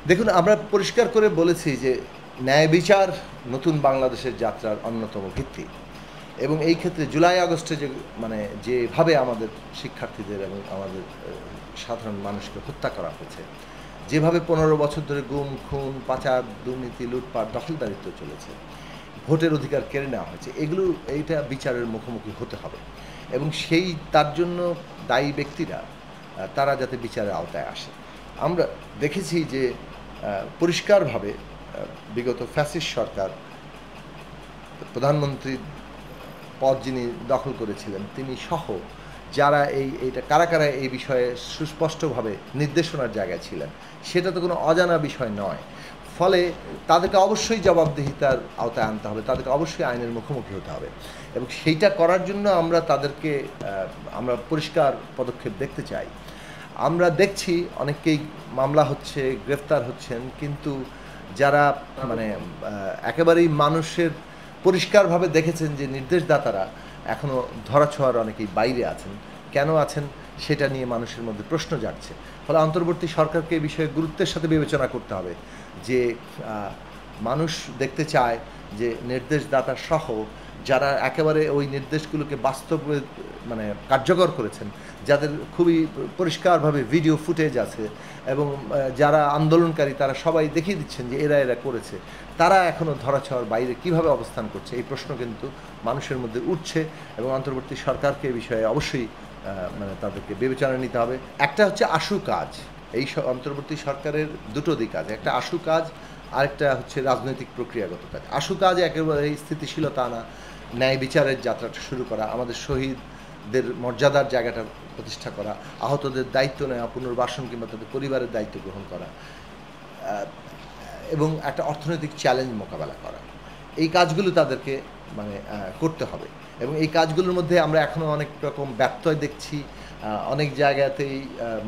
দেখুন, আমরা পরিষ্কার করে বলেছি যে ন্যায় বিচার নতুন বাংলাদেশের যাত্রার অন্যতম ভিত্তি। এবং এই ক্ষেত্রে জুলাই আগস্টে যেভাবে আমাদের শিক্ষার্থীদের এবং আমাদের সাধারণ মানুষকে হত্যা করা হয়েছে, যেভাবে 15 বছর ধরে গুম, খুন, পাচার, দুর্নীতি, লুটপাট, দখলদারিত্ব চলেছে, ভোটের অধিকার কেড়ে নেওয়া হয়েছে, এইটা বিচারের মুখোমুখি হতে হবে। এবং তার জন্য দায়ী ব্যক্তিরা তারা যাতে বিচারের আওতায় আসে। আমরা দেখেছি যে পরিষ্কারভাবে বিগত ফ্যাসিস্ট সরকার প্রধানমন্ত্রীর পদ যিনি দখল করেছিলেন তিনি সহ যারা এইটা কারা এই বিষয়ে সুস্পষ্টভাবে নির্দেশনার জায়গায় ছিলেন, সেটা তো কোনো অজানা বিষয় নয়। ফলে তাদেরকে অবশ্যই জবাবদিহিতার আওতায় আনতে হবে, তাদেরকে অবশ্যই আইনের মুখোমুখি হতে হবে। এবং সেইটা করার জন্য আমরা পরিষ্কার পদক্ষেপ দেখতে চাই। আমরা দেখছি অনেকেই মামলা হচ্ছে, গ্রেফতার হচ্ছেন, কিন্তু যারা একেবারেই মানুষের পরিষ্কারভাবে দেখেছেন যে নির্দেশদাতারা এখনও ধরাছোঁয়ার অনেকেই বাইরে আছেন। কেন আছেন সেটা নিয়ে মানুষের মধ্যে প্রশ্ন জাগছে। ফলে অন্তর্বর্তী সরকারকে এই বিষয়ে গুরুত্বের সাথে বিবেচনা করতে হবে যে মানুষ দেখতে চায় যে নির্দেশদাতা সহ যারা একেবারে ওই নির্দেশগুলোকে বাস্তবে কার্যকর করেছেন, যাদের খুবই পরিষ্কারভাবে ভিডিও ফুটেজ আছে এবং যারা আন্দোলনকারী তারা সবাই দেখিয়ে দিচ্ছেন যে এরা করেছে, তারা এখনও ধরাছোঁয়ার বাইরে কিভাবে অবস্থান করছে, এই প্রশ্ন কিন্তু মানুষের মধ্যে উঠছে। এবং অন্তর্বর্তী সরকারকে এই বিষয়ে অবশ্যই তাদেরকে বিবেচনা নিতে হবে। একটা হচ্ছে আশু কাজ, অন্তর্বর্তী সরকারের দুটো দিক আছে, একটা আশু কাজ, আরেকটা হচ্ছে রাজনৈতিক প্রক্রিয়াগত কাজ। আশু কাজ একেবারে স্থিতিশীলতা আনা, ন্যায় বিচারের যাত্রাটা শুরু করা, আমাদের শহীদদের মর্যাদার জায়গাটা প্রতিষ্ঠা করা, আহতদের দায়িত্ব নেওয়া, পুনর্বাসন কিংবা তাদের পরিবারের দায়িত্ব গ্রহণ করা, এবং একটা অর্থনৈতিক চ্যালেঞ্জ মোকাবেলা করা, এই কাজগুলো তাদেরকে করতে হবে। এবং এই কাজগুলোর মধ্যে আমরা এখনও অনেক রকম ব্যত্যয় দেখছি। অনেক জায়গাতেই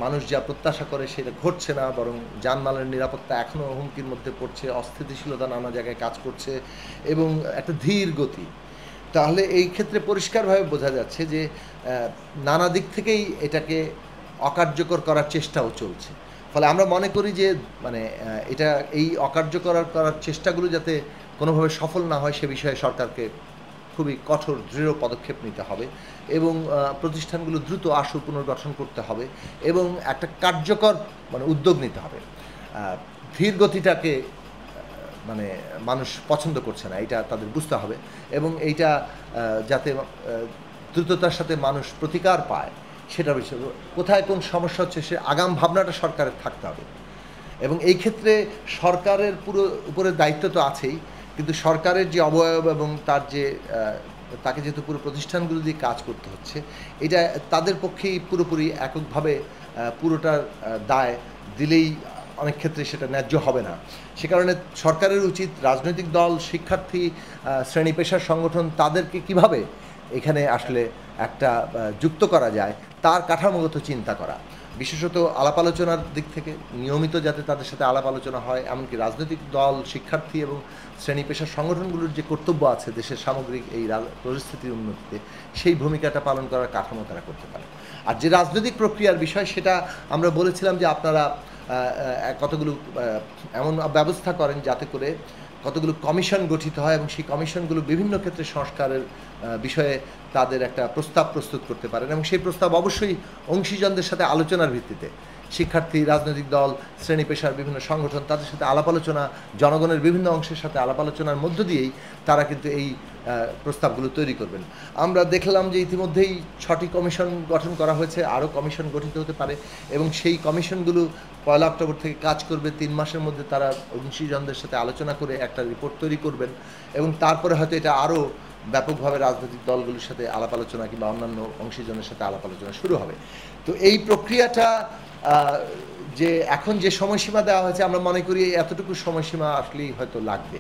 মানুষ যা প্রত্যাশা করে সেটা ঘটছে না, বরং জানমালের নিরাপত্তা এখনও হুমকির মধ্যে পড়ছে, অস্থিতিশীলতা নানা জায়গায় কাজ করছে এবং একটা ধীর গতি। তাহলে এই ক্ষেত্রে পরিষ্কারভাবে বোঝা যাচ্ছে যে নানা দিক থেকেই এটাকে অকার্যকর করার চেষ্টাও চলছে। ফলে আমরা মনে করি যে এই অকার্যকর করার চেষ্টাগুলো যাতে কোনোভাবে সফল না হয় সে বিষয়ে সরকারকে খুবই কঠোর দৃঢ় পদক্ষেপ নিতে হবে এবং প্রতিষ্ঠানগুলো দ্রুত আশু পুনর্গঠন করতে হবে এবং একটা কার্যকর উদ্যোগ নিতে হবে। ধীর গতিটাকে মানুষ পছন্দ করছে না, এটা তাদের বুঝতে হবে। এবং এইটা যাতে দ্রুততার সাথে মানুষ প্রতিকার পায়, সেটা বিষয় কোথায় কোন সমস্যা হচ্ছে সে আগাম ভাবনাটা সরকারের থাকতে হবে। এবং এই ক্ষেত্রে সরকারের পুরো উপরে দায়িত্ব তো আছেই, কিন্তু সরকারের যে অবয়ব এবং তাকে যেহেতু পুরো প্রতিষ্ঠানগুলো দিয়ে কাজ করতে হচ্ছে, এটা তাদের পক্ষেই পুরোপুরি এককভাবে পুরোটার দায় দিলেই অনেক ক্ষেত্রে সেটা ন্যায্য হবে না। সে কারণে সরকারের উচিত রাজনৈতিক দল, শিক্ষার্থী, শ্রেণী পেশার সংগঠন তাদেরকে কিভাবে এখানে আসলে একটা যুক্ত করা যায় তার কাঠামোগত চিন্তা করা, বিশেষত আলাপ আলোচনার দিক থেকে নিয়মিত যাতে তাদের সাথে আলাপ আলোচনা হয়। এমনকি রাজনৈতিক দল, শিক্ষার্থী এবং শ্রেণী পেশার সংগঠনগুলোর যে কর্তব্য আছে দেশের সামগ্রিক এই পরিস্থিতির উন্নতিতে, সেই ভূমিকাটা পালন করার কাঠামো তারা করতে পারে। আর যে রাজনৈতিক প্রক্রিয়ার বিষয়, সেটা আমরা বলেছিলাম যে আপনারা কতগুলো এমন ব্যবস্থা করেন যাতে করে কতগুলো কমিশন গঠিত হয় এবং সেই কমিশনগুলো বিভিন্ন ক্ষেত্রে সংস্কারের বিষয়ে তাদের একটা প্রস্তাব প্রস্তুত করতে পারেন এবং সেই প্রস্তাব অবশ্যই অংশীজনদের সাথে আলোচনার ভিত্তিতে, শিক্ষার্থী, রাজনৈতিক দল, শ্রেণী পেশার বিভিন্ন সংগঠন তাদের সাথে আলাপ আলোচনা, জনগণের বিভিন্ন অংশের সাথে আলাপ আলোচনার মধ্য দিয়েই তারা কিন্তু এই প্রস্তাবগুলো তৈরি করবেন। আমরা দেখলাম যে ইতিমধ্যেই 6টি কমিশন গঠন করা হয়েছে, আরও কমিশন গঠিত হতে পারে এবং সেই কমিশনগুলো 1 অক্টোবর থেকে কাজ করবে। 3 মাসের মধ্যে তারা অংশীজনদের সাথে আলোচনা করে একটা রিপোর্ট তৈরি করবেন এবং তারপরে হয়তো এটা আরও ব্যাপকভাবে রাজনৈতিক দলগুলোর সাথে আলাপ আলোচনা কিংবা অন্যান্য অংশীজনের সাথে আলাপ আলোচনা শুরু হবে। তো এই প্রক্রিয়াটা যে এখন যে সময়সীমা দেওয়া হয়েছে, আমরা মনে করি এতটুকু সময়সীমা আসলেই হয়তো লাগবে।